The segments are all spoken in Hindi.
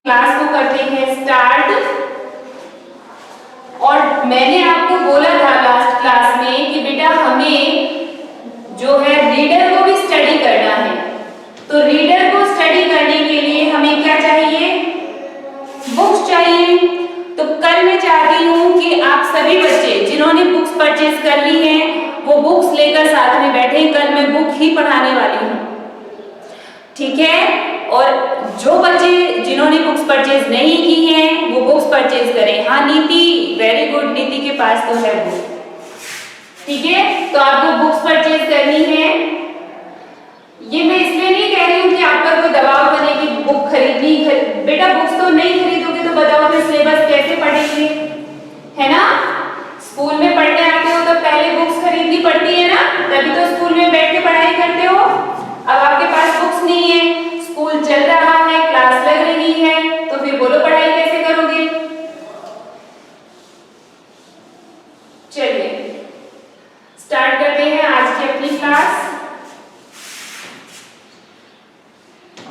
क्लास को करते हैं स्टार्ट। और मैंने आपको बोला था लास्ट क्लास में कि बेटा हमें जो है रीडर को भी स्टडी करना है। तो रीडर को स्टडी करने के लिए हमें क्या चाहिए? बुक्स चाहिए। तो कल मैं चाहती हूँ कि आप सभी बच्चे जिन्होंने बुक्स परचेज कर ली हैं वो बुक्स लेकर साथ में बैठे। कल मैं बुक ही पढ़ाने वाली हूँ, ठीक है? और जो बच्चे जिन्होंने बुक्स परचेज नहीं की हैं वो बुक्स परचेज करें। हाँ नीति, वेरी गुड, नीति के पास तो है बुक, ठीक है? तो आपको बुक्स परचेज करनी है। ये मैं इसलिए नहीं कह रही हूँ कि आप पर कोई दबाव बने कि बुक खरीदनी बेटा बुक्स तो नहीं खरीदोगे तो बताओ फिर सिलेबस कैसे पढ़ेंगे, है ना? स्कूल में पढ़ने आते हो तो पहले बुक्स खरीदनी पड़ती है ना, तभी तो स्कूल में बैठ के पढ़ाई करते हो। अब आपके पास बुक्स नहीं है, स्कूल चल रहा है, क्लास लग रही है, तो फिर बोलो पढ़ाई कैसे करोगे? चलिए स्टार्ट करते हैं आज की अपनी क्लास।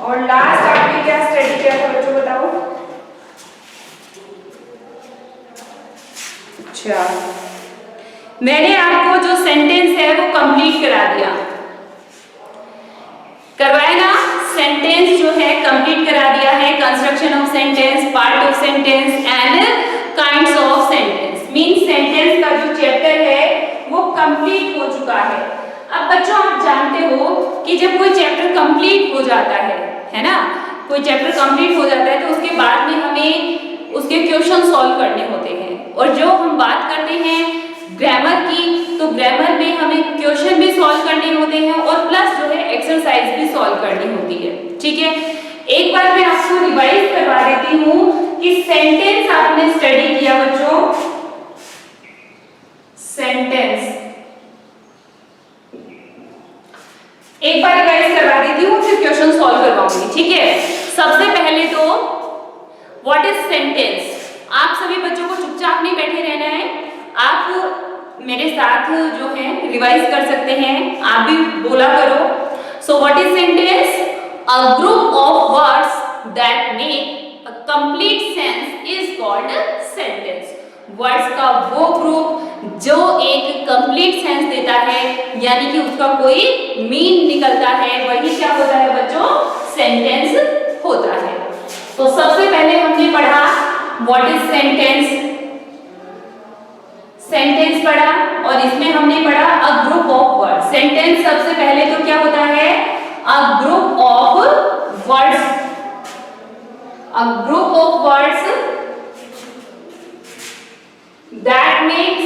और लास्ट आपने क्या स्टडी किया था बच्चों, बताओ? अच्छा, मैंने आपको जो सेंटेंस है वो कंप्लीट करा दिया, करवाया ना? सेंटेंस जो है कंप्लीट करा दिया है। Construction of sentence, part of sentence and kinds of sentence. Mean sentence का जो चैप्टर है वो कंप्लीट हो चुका है। अब बच्चों आप जानते हो कि जब कोई चैप्टर कंप्लीट हो जाता है ना? कोई चैप्टर कंप्लीट हो जाता है तो उसके बाद में हमें उसके क्वेश्चन सॉल्व करने होते हैं। और जो हम बात करते हैं ग्रामर की, तो ग्रामर में हमें क्वेश्चन भी सॉल्व करने होते हैं और प्लस जो है एक्सरसाइज भी सॉल्व करनी होती है, ठीक है? एक बार मैं आपको रिवाइज करवा देती हूँ कि सेंटेंस आपने स्टडी किया बच्चों, सेंटेंस एक बार रिवाइज करवा देती हूँ फिर क्वेश्चन सॉल्व करवाऊंगी, ठीक है? सबसे पहले तो व्हाट इज सेंटेंस? आप सभी बच्चों को चुपचाप नहीं बैठे रहना है, आप मेरे साथ जो है रिवाइज कर सकते हैं, आप भी बोला करो। So what is sentence? A group of words that make a complete sense is called sentence. Words का वो ग्रुप जो एक कंप्लीट सेंस देता है, यानी कि उसका कोई मीन निकलता है, वही क्या होता है बच्चों? सेंटेंस होता है। तो सबसे पहले हमने पढ़ा व्हाट इज सेंटेंस, सेंटेंस पढ़ा और इसमें हमने पढ़ा a group of words. Sentence सबसे पहले तो क्या होता है? A group of words, a group of words that makes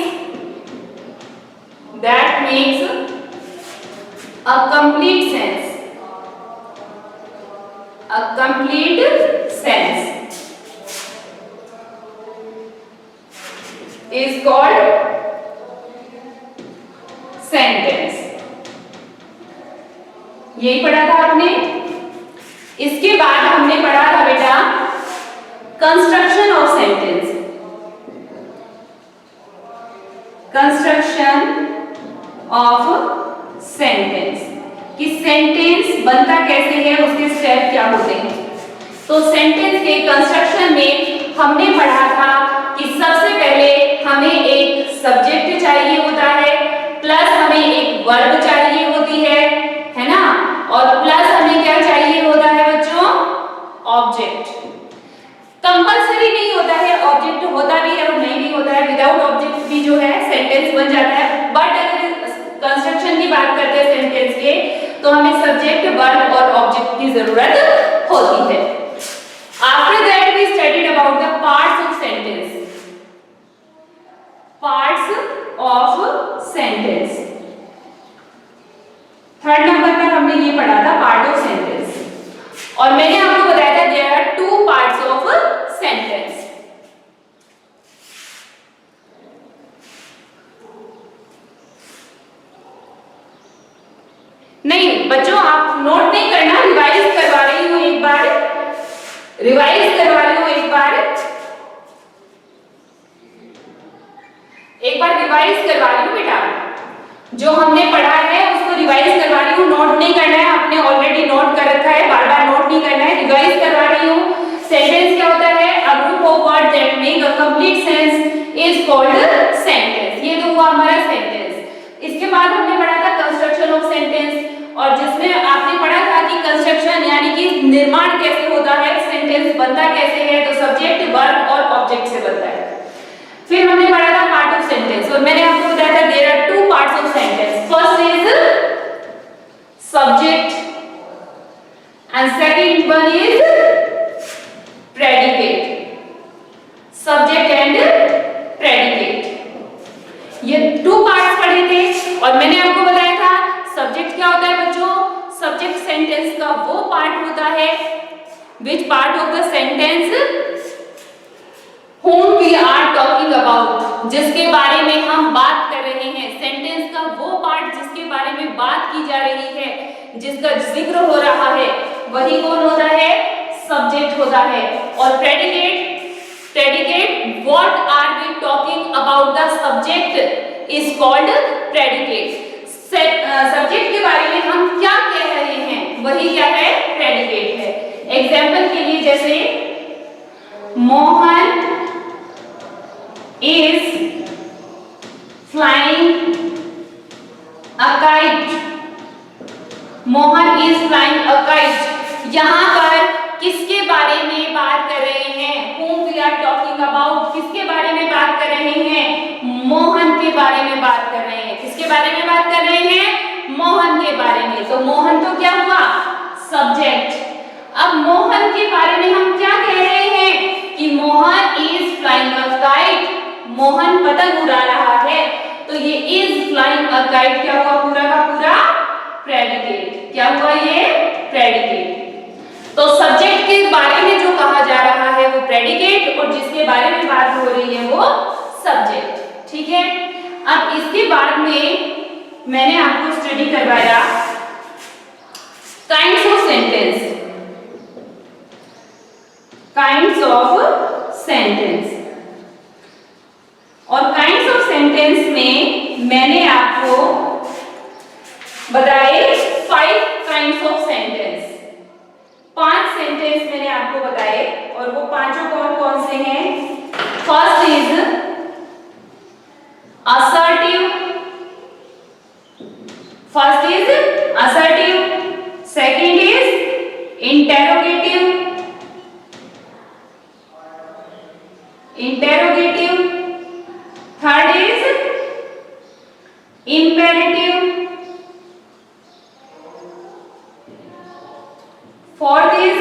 a complete sense, a complete sense is called sentence। यही पढ़ा था आपने। इसके बाद हमने पढ़ा था बेटा construction of sentence, construction of sentence, कि सेंटेंस बनता कैसे है, उसके स्टेप क्या होते हैं। तो सेंटेंस के कंस्ट्रक्शन में हमने पढ़ा था कि सबसे पहले हमें एक सब्जेक्ट चाहिए होता है, प्लस हमें एक वर्ब चाहिए होती है ना? और प्लस हमें क्या चाहिए होता है बच्चों? ऑब्जेक्ट। कंपल्सरी नहीं होता है, ऑब्जेक्ट होता भी है और नहीं भी होता है, विदाउट ऑब्जेक्ट भी जो है सेंटेंस बन जाता है। बट अगर कंस्ट्रक्शन की बात करते हैं सेंटेंस के, तो हमें सब्जेक्ट, वर्ब और ऑब्जेक्ट की जरूरत होती है। After that we studied about the parts of sentence, parts of sentence. Third number पर हमने ये पढ़ा था पार्ट ऑफ सेंटेंस। और मैंने आपको बताया था there are two parts of sentence. नहीं बच्चों आप नोट नहीं करना, रिवाइज करवा रही हूं एक बार, रिवाइज करवा रही हूं एक बार रिवाइज करवा रही हूं बेटा। जो हमने पढ़ा है उसको रिवाइज करवा रही हूँ, नोट नहीं करना है, आपने ऑलरेडी नोट कर रखा है, बार बार नोट नहीं करना है, रिवाइज करवा रही हूँ। सेंटेंस क्या इज कॉल्ड सेंटेंस। ये तो हुआ हमारा सेंटेंस। इसके बाद हमने पढ़ा था कंस्ट्रक्शन ऑफ सेंटेंस और जिसमें आपने पढ़ा था कि कंस्ट्रक्शन यानी कि निर्माण कैसे होता है, सेंटेंस बनता कैसे है, तो सब्जेक्ट वर्ब और ऑब्जेक्ट से बनता है। फिर हमने पढ़ा था पार्ट ऑफ सेंटेंस और मैंने आपको बताया था there are two parts of sentence. First is subject and second one is predicate. Subject and predicate, ये टू पार्ट्स पढ़े थे और मैंने आपको बताया था सब्जेक्ट क्या होता है बच्चों। सब्जेक्ट सेंटेंस का वो पार्ट होता है which part of the sentence whom we are talking about, जिसके बारे में हम बात कर रहे हैं। सेंटेंस का वो पार्ट जिसके बारे में बात की जा रही है, जिसका जिक्र हो रहा है, वही कौन होता है, सब्जेक्ट होता है। और predicate what are we talking about the subject is called predicate. Subject के बारे में हम क्या कह रहे हैं वही क्या है, प्रेडिकेट है। एग्जाम्पल के लिए जैसे Mohan is flying a kite। Mohan is flying a kite। यहाँ पर किसके बारे में बात कर रहे हैं, whom we are talking about, किसके बारे में बात कर रहे हैं, मोहन के बारे में बात कर रहे हैं। किसके बारे में बात कर रहे हैं, मोहन के बारे में। तो मोहन तो क्या हुआ, सब्जेक्ट। अब मोहन के बारे में हम क्या कह रहे हैं कि Mohan is flying a kite, Mohan पतंग उड़ा रहा है। तो ये is flying a kite क्या हुआ, पूरा का पूरा प्रेडिकेट। क्या हुआ, ये प्रेडिकेट। तो सब्जेक्ट के बारे में जो कहा जा रहा है वो प्रेडिकेट और जिसके बारे में बात हो रही है वो सब्जेक्ट। ठीक है। अब इसके बाद में मैंने आपको स्टडी करवाया kinds of sentence. Kinds of sentence और काइंड्स ऑफ सेंटेंस में मैंने आपको बताए 5 काइंड्स ऑफ सेंटेंस। 5 सेंटेंस मैंने आपको बताए और वो पांचों कौन कौन से हैं। First is assertive, second is interrogative, third is imperative, fourth is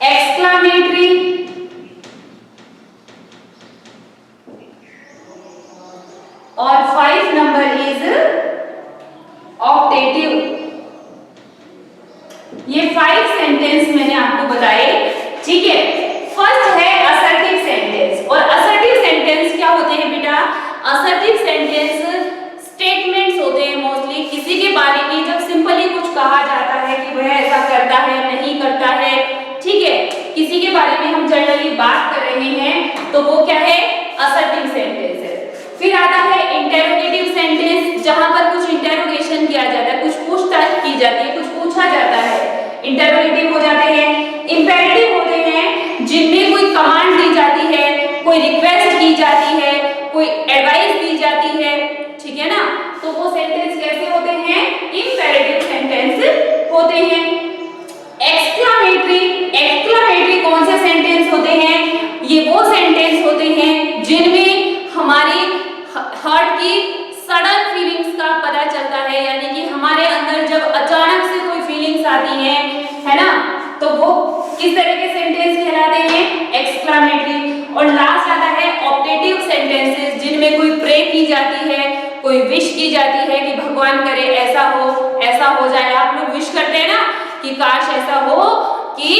exclamatory, और 5 नंबर इज ऑक्टेटिव। ये 5 सेंटेंस मैंने आपको बताए। ठीक है। फर्स्ट है असर्टिव सेंटेंस। और असर्टिव सेंटेंस क्या होते हैं बेटा, असर्टिव सेंटेंस स्टेटमेंट्स होते हैं मोस्टली। किसी के बारे में जब सिंपली कुछ कहा जाता है कि वह ऐसा करता है, नहीं करता है, ठीक है, किसी के बारे में हम जनरली बात कर रहे हैं तो वो क्या है, असर्टिव सेंटेंस है। फिर आता है इंटेरोगेटिव सेंटेंस, जहां पर कुछ इंटेरोगेशन किया जाता है, कुछ पूछताछ की जाती है, कुछ पूछा जाता है, इंटेरोगेटिव हो जाते हैं। इंपेरेटिव होते हैं जिनमें कोई कमांड दी जाती है, कोई रिक्वेस्ट की जाती है, कोई एडवाइस दी जाती है, ठीक है ना। तो वो सेंटेंस कैसे होते हैं, इंपेरेटिव सेंटेंस होते हैं। एक्सक्लामेटरी कौन से सेंटेंस होते हैं, ये वो सेंटेंस होते हैं जिनमें हमारी हार्ट की सडन फीलिंग्स का पता चलता है, यानी कि हमारे अंदर जब अचानक से कोई फीलिंग्स आती है ना, तो वो किस तरह के सेंटेंस कहलाते हैं, एक्सक्लामेटरी। और लास्ट आता है ऑप्टेटिव सेंटेंसेस, जिनमें कोई प्रे की जाती है, कोई विश की जाती है कि भगवान करे ऐसा हो जाए। आप लोग विश करते हैं ना कि काश ऐसा हो कि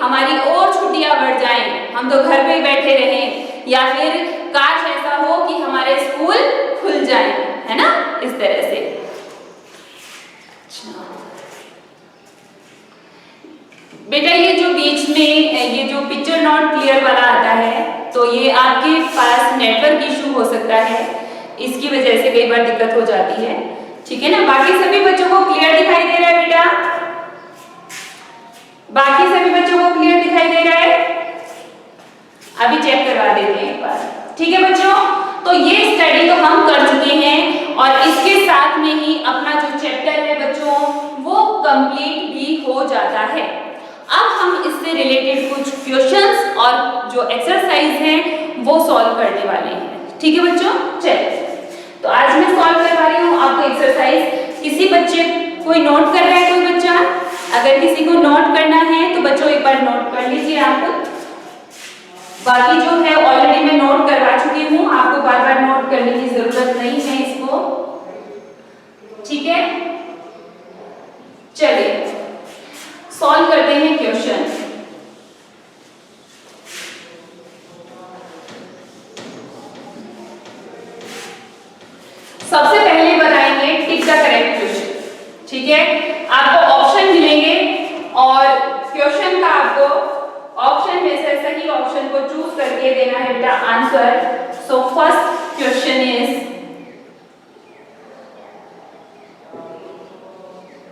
हमारी और छुट्टियां बढ़ जाएं, हम तो घर पे ही बैठे रहें, या फिर काश ऐसा हो कि हमारे स्कूल खुल जाएं, है ना, इस तरह से। अच्छा बेटा, ये जो बीच में ये जो पिक्चर नॉट क्लियर वाला आता है, तो ये आपके पास नेटवर्क इशू हो सकता है, इसकी वजह से कई बार दिक्कत हो जाती है, ठीक है ना। बाकी सभी बच्चों को क्लियर दिखाई दे रहा है बेटा, बाकी सभी बच्चों को क्लियर दिखाई दे रहा है। अभी चेक करवा देते हैं एक बार। ठीक है बच्चों, तो ये स्टडी तो हम कर चुके हैं और इसके साथ में ही अपना जो चैप्टर है बच्चों वो कंप्लीट भी हो जाता है। अब हम इससे रिलेटेड कुछ क्वेश्चंस और जो एक्सरसाइज हैं वो सॉल्व करने वाले हैं। ठीक है बच्चों, चलिए तो आज मैं सॉल्व करवा रही हूँ आपको एक्सरसाइज। किसी बच्चे कोई नोट कर रहा है? कोई बच्चा अगर किसी को नोट करना है तो बच्चों एक बार नोट कर लीजिए आप। बाकी जो है ऑलरेडी मैं नोट करवा चुकी हूँ, आपको बार बार नोट करने की जरूरत नहीं है इसको। ठीक है, चलिए सॉल्व करते हैं क्वेश्चन। सबसे पहले बताएंगे टिक द करेक्ट क्वेश्चन। ठीक है, आपको ऑप्शन मिलेंगे और क्वेश्चन का आपको ऑप्शन में से सही ऑप्शन को चूज करके देना है बेटा answer. So first question is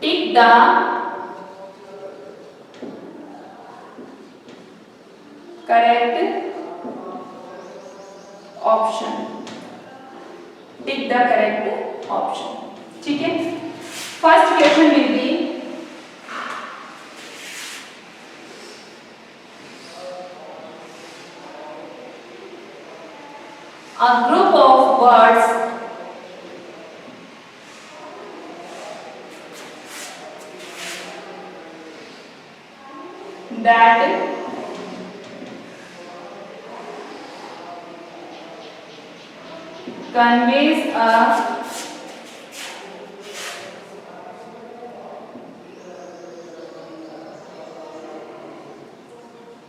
tick the correct option, tick the correct option. ठीक है, first question will be a group of words that conveys a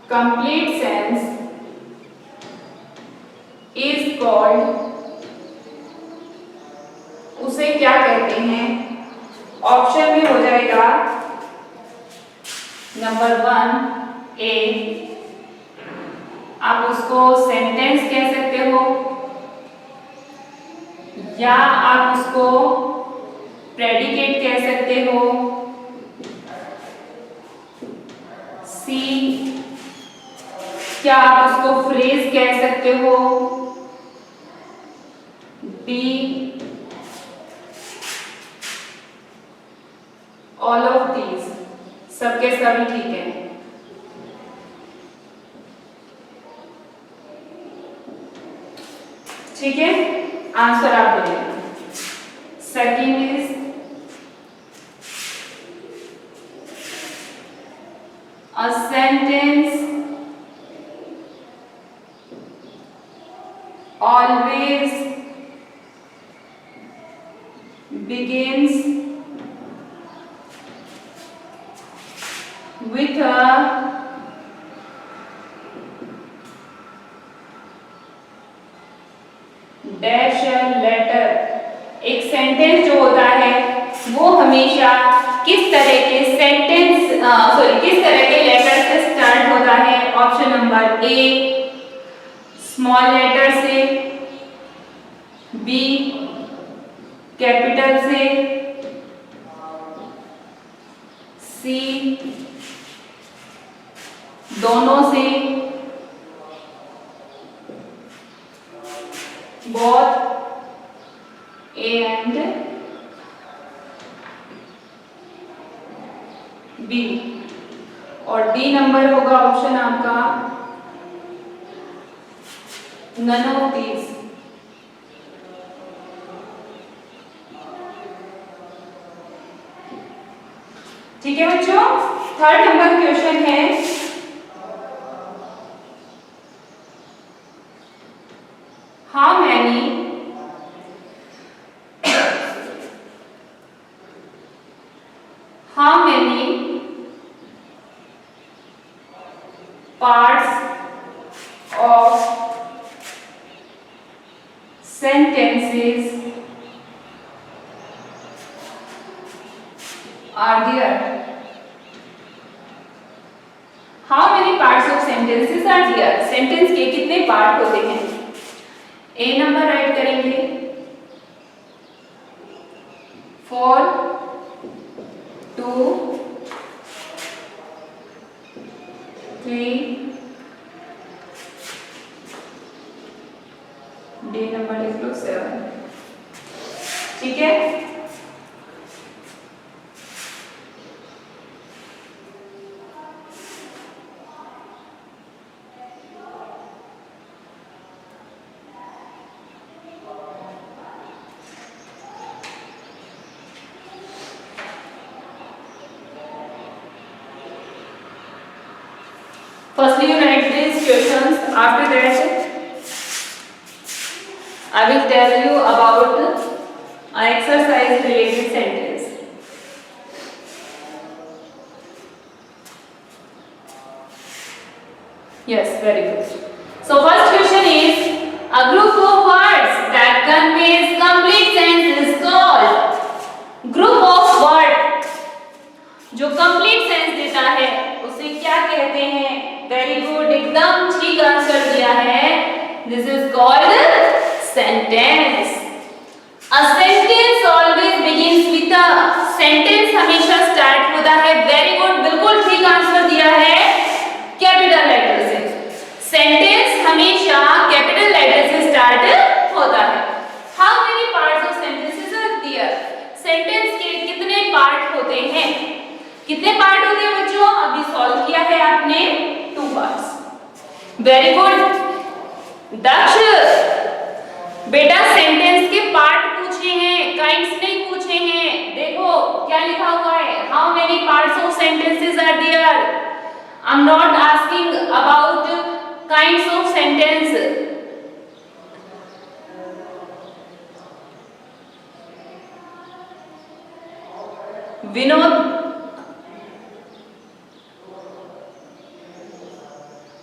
complete sense is called, उसे क्या कहते हैं? ऑप्शन में हो जाएगा नंबर 1 ए, आप उसको सेंटेंस कह सकते हो या आप उसको प्रेडिकेट कह सकते हो। सी, क्या आप उसको फ्रेज कह सकते हो। डी, ऑल ऑफ दीज, सबके सभी ठीक है। ठीक है, आंसर आप बोलिए। Second is a sentence always begins with a dash letter। एक सेंटेंस जो होता है वो हमेशा किस तरह के सेंटेंस किस तरह के लेटर से स्टार्ट होता है? Option number A small letter से, बी कैपिटल से, सी दोनों से, बोथ ए एंड बी, और डी नंबर होगा ऑप्शन आपका none of these। ठीक है बच्चों, थर्ड नंबर क्वेश्चन है how many parts of sentences are there? How many parts of sentences are there? Sentence के कितने पार्ट होते हैं? ए नंबर राइट करेंगे 4 2 3 डे नंबर लिख लो 7, ठीक है। Firstly, you write these questions. After that, I will tell you about an exercise related sentence. Yes, very good. So first question is, a group of words that conveys complete sense is called group of word। जो complete sense देता है उसे क्या कहते हैं? Very good, एकदम ठीक आंसर दिया है। This is called sentence। A sentence always begins with a sentence, हमेशा स्टार्ट होता है। Very good, बिल्कुल ठीक आंसर दिया है कैपिटल लेटर से। सेंटेंस हमेशा कैपिटल लेटर से स्टार्ट होता है। How many parts of sentences are there? Sentence के कितने पार्ट होते हैं? कितने पार्ट होते हैं बच्चों? अभी सॉल्व किया है आपने 2 पार्ट्स। Very good. दक्ष बेटा सेंटेंस के पार्ट पूछे हैं, काइंड्स नहीं पूछे हैं। देखो क्या लिखा हुआ है, how many parts of sentences are there. I am not asking about kinds of sentence. Vinod,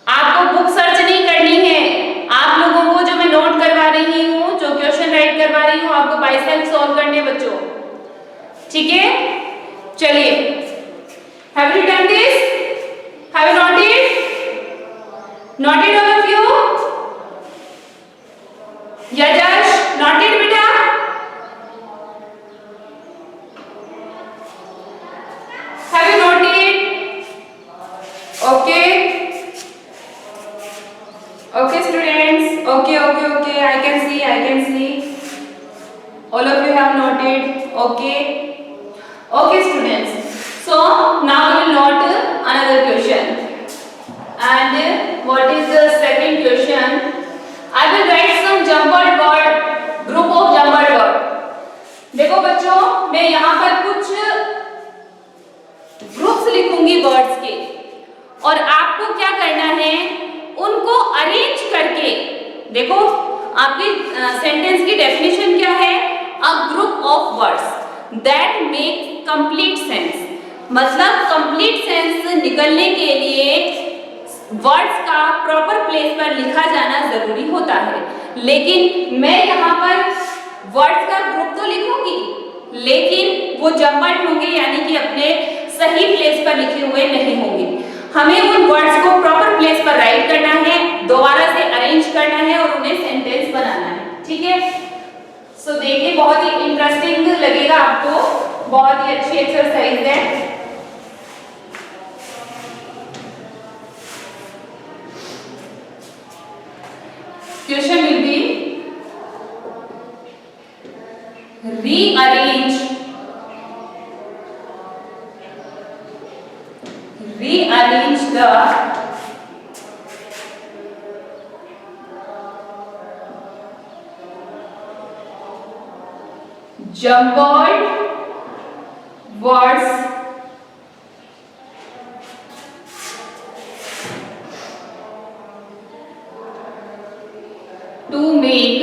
आपको बुक सर्च नहीं करनी है। आप लोगों को जो मैं नोट करवा रही हूँ, जो क्वेश्चन राइट करवा रही हूँ, आपको बाय सेल्फ सॉल्व करने बच्चों, ठीक है। चलिए, have you done this? Have you noted? Noted all of you? यजश नोटेड बेटा? Have you noted? Okay okay students, okay, I can see all of you have noted, okay students. So now we will note another question, and what is the second question? I will write some jumbled word, group of jumbled word। देखो बच्चों, मैं यहाँ पर कुछ ग्रुप्स लिखूंगी वर्ड्स के, और आपको क्या करना है, उनको अरेंज करके। देखो आपकी सेंटेंस की डेफिनेशन क्या है? A group of words that make complete sense. मतलब कंप्लीट सेंस निकलने के लिए वर्ड्स का प्रॉपर प्लेस पर लिखा जाना जरूरी होता है। लेकिन मैं यहाँ पर वर्ड्स का ग्रुप तो लिखूंगी, लेकिन वो जम्बल्ड होंगे, यानी कि अपने सही प्लेस पर लिखे हुए नहीं होंगे। हमें उन वर्ड्स को प्रॉपर प्लेस पर राइट करना है, दोबारा से अरेंज करना है और उन्हें सेंटेंस बनाना है, ठीक है। सो देखिए, बहुत ही इंटरेस्टिंग लगेगा आपको, बहुत ही अच्छी एक्सरसाइज है। Question will be rearrange the jumbled words to make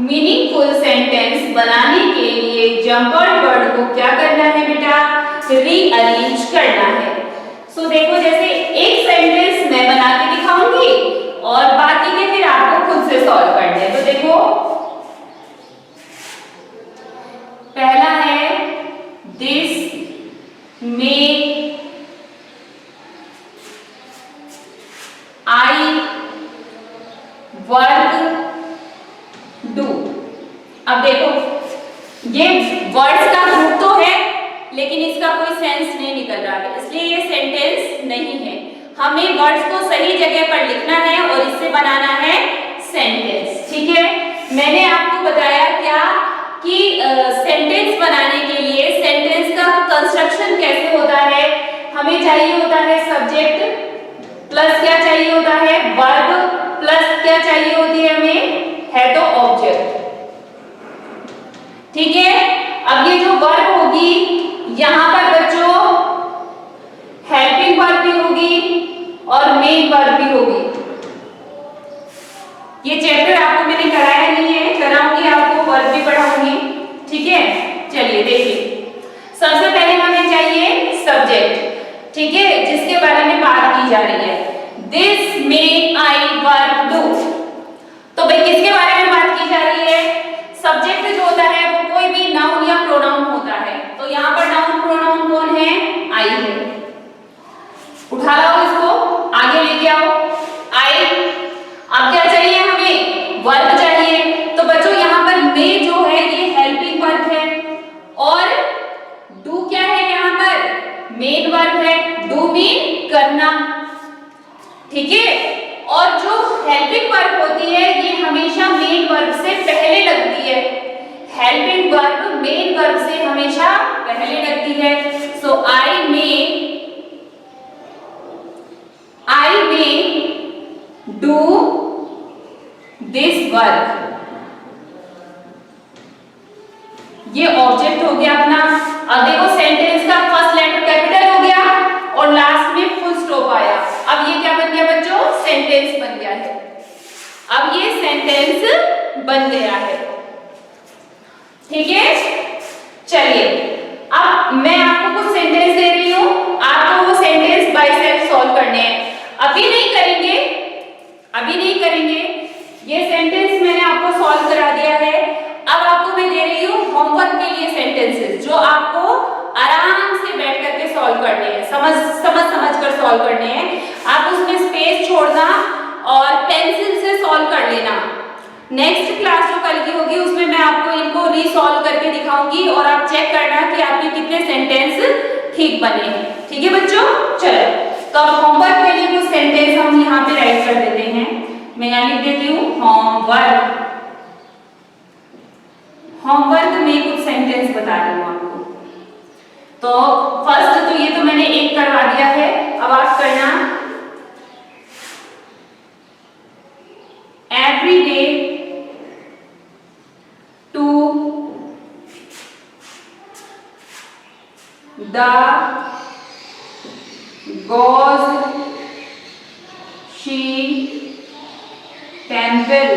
meaningful sentence बनाने के लिए जम्बल्ड वर्ड को क्या करना है बेटा? रीअरेंज करना है। सो देखो, जैसे एक सेंटेंस मैं बना के दिखाऊंगी और बाकी के फिर आपको खुद से सॉल्व करना है। तो देखो, पहला है this may I work do. अब देखो ये वर्ड्स का ग्रुप तो है लेकिन इसका कोई सेंस नहीं निकल रहा है, इसलिए ये सेंटेंस नहीं है। हमें वर्ड्स को सही जगह पर लिखना है और इससे बनाना है सेंटेंस। ठीक है, मैंने आपको बताया क्या कि सेंटेंस बनाने के लिए सेंटेंस का कंस्ट्रक्शन कैसे होता है। हमें चाहिए होता है सब्जेक्ट प्लस क्या चाहिए होता है, वर्ब प्लस क्या चाहिए होती है हमें, है तो ऑब्जेक्ट। ठीक है, अब ये जो वर्ब होगी यहां पर बच्चों हेल्पिंग वर्ब भी होगी और मेन वर्ब भी होगी। ये चैप्टर आपको मैंने कराया नहीं है, कराऊंगी आपको, वर्ब भी पढ़ाऊंगी। ठीक है, चलिए देखिए, सबसे पहले हमें चाहिए सब्जेक्ट। ठीक है, जिसके बारे में बात की जा रही है, this may I verb do. तो भाई किसके बारे में बात की जा रही है, सब्जेक्ट जो होता है वो कोई भी नाउन या प्रोनाउन होता है। तो यहाँ पर नाउन प्रोनाउन कौन है, आई है। उठा लाओ इसको, आगे लेके आओ, आई। अब क्या चाहिए हमें, वर्ब चाहिए। तो बच्चों यहाँ पर मे जो है ये हेल्पिंग वर्ब है और डू क्या है, यहाँ पर मेन वर्ब है। डू मीन करना। ठीक है, और जो हेल्पिंग वर्ब होती है ये हमेशा मेन वर्ब से पहले लगती है। हेल्पिंग वर्ब मेन वर्ब से हमेशा पहले लगती है। सो आई मे डू दिस वर्क। ये ऑब्जेक्ट हो गया अपना। अब देखो सेंटेंस का फर्स्ट लेटर कैपिटल हो गया और लास्ट में फुल स्टॉप आया। अब ये क्या बन गया बच्चों, सेंटेंस बन गया है। अब ये सेंटेंस बन गया है। ठीक है, चलिए अब मैं आपको कुछ सेंटेंस दे रही हूं, आपको वो सेंटेंस बाय सेल्फ सॉल्व करने हैं। अभी नहीं करेंगे, अभी नहीं करेंगे, ये सेंटेंस मैंने आपको सॉल्व करा दिया है। अब आपको मैं दे रही हूँ होमवर्क के लिए सेंटेंसेस जो आपको आराम से बैठ करके सॉल्व करने हैं, समझ कर सॉल्व करने हैं। आप उसमें स्पेस छोड़ना और पेंसिल से सॉल्व कर लेना। नेक्स्ट क्लास जो कल की होगी उसमें मैं आपको इनको रीसॉल्व करके दिखाऊंगी और आप चेक करना कि आपके कितने सेंटेंस ठीक बने हैं। ठीक है बच्चों, चलो तो अब होमवर्क के लिए कुछ सेंटेंस हम यहाँ पे राइट कर देते हैं। मैं यहाँ लिख देती हूँ होमवर्क। होमवर्क में कुछ सेंटेंस बता रही हूँ आपको। तो फर्स्ट तो ये तो मैंने एक करवा दिया है, अब आप करना every day to the goes she temple।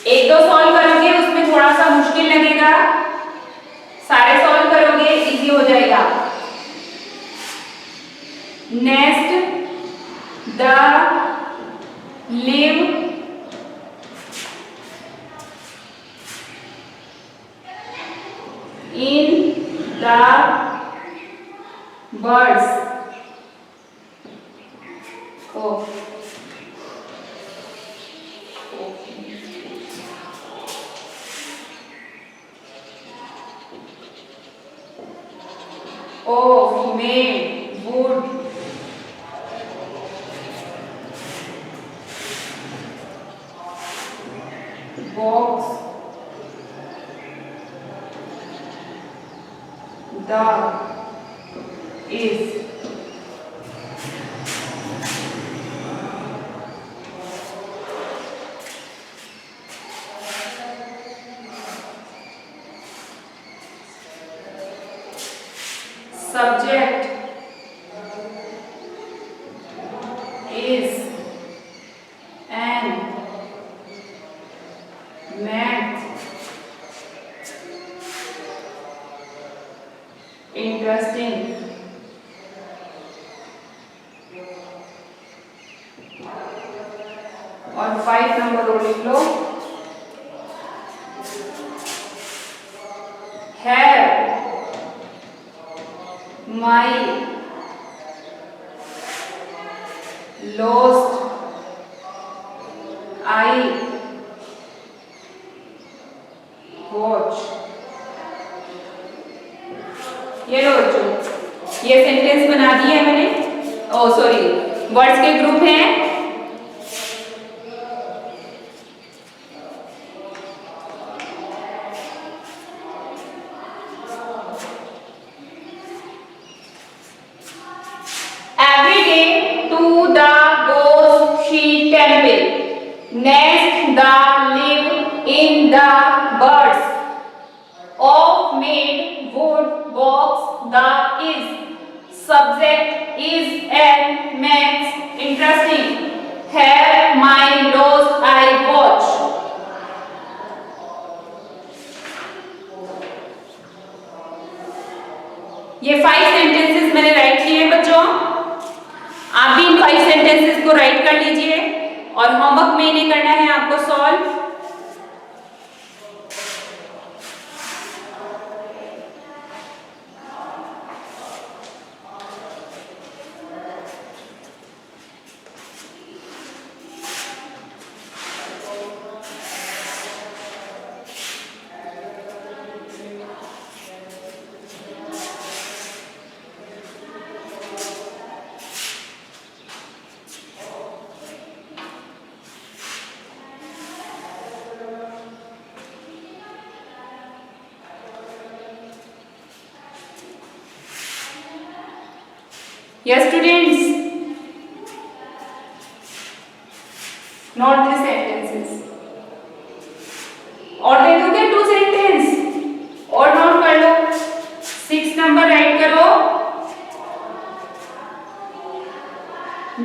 एक दो सॉल्व करोगे उसमें थोड़ा सा मुश्किल लगेगा, सारे सॉल्व करोगे इजी हो जाएगा। Next the live in the birds. made wood box the is subject is an math interesting और 5 नंबर और लिख लो have my lost I words के ग्रुप हैं। Every day to the goes she temple, nest the live in the birds, of made wood box the is, subject is and makes interesting, have my lost I watch. ये 5 सेंटेंसेस मैंने राइट किए हैं बच्चों, आप भी इन 5 सेंटेंसेस को राइट कर लीजिए और होमवर्क में इन्हें करना है आपको solve. Yes students, note these sentences. और दे दोगे 2 सेंटेंस और नोट कर लो। 6 नंबर राइट करो,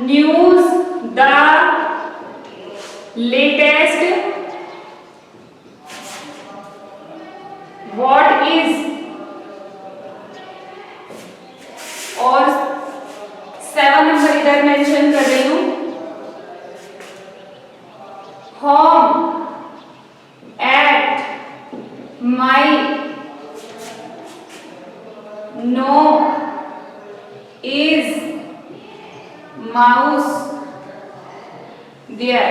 news the latest, what is, और 7 नंबर इधर मेंशन कर रही हूं, home at my, no is mouse there.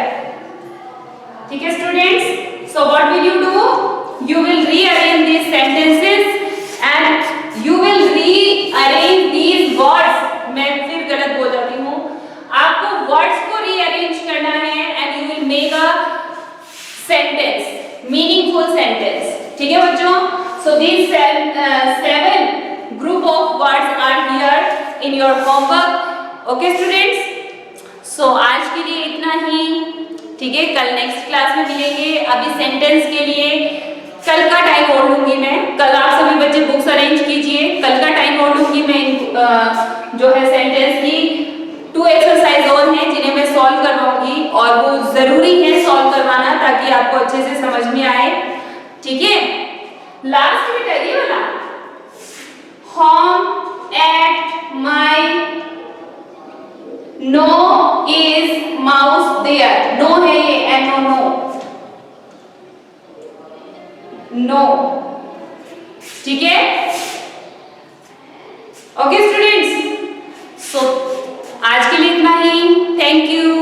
ठीक है students, so what will you do, you will rearrange these sentences and you will rearrange these words। मैं फिर गलत बोल जाती हूँ, आपको वर्ड्स को रीअरेंज करना है and you will make a sentence, meaningful sentence. ठीक है बच्चों, so these 7 group of words are here in your homework. Okay students, so आज के लिए इतना ही। ठीक है, कल नेक्स्ट क्लास में मिलेंगे। अभी सेंटेंस के लिए कल का टाइम और लूंगी मैं, कल आप सभी बच्चे बुक्स अरेंज कीजिए, कल का टाइम और लूंगी मैं। जो है सेंटेंस की 2 एक्सरसाइज और हैं जिन्हें मैं सॉल्व करवाऊंगी और वो जरूरी है सॉल्व करवाना ताकि आपको अच्छे से समझ में आए। ठीक है, लास्ट में ये वाला, home at my, no is mouse there. No है ये, एन ओ नो, नो। ठीक है, ओके स्टूडेंट्स, सो आज के लिए इतना ही। Thank you.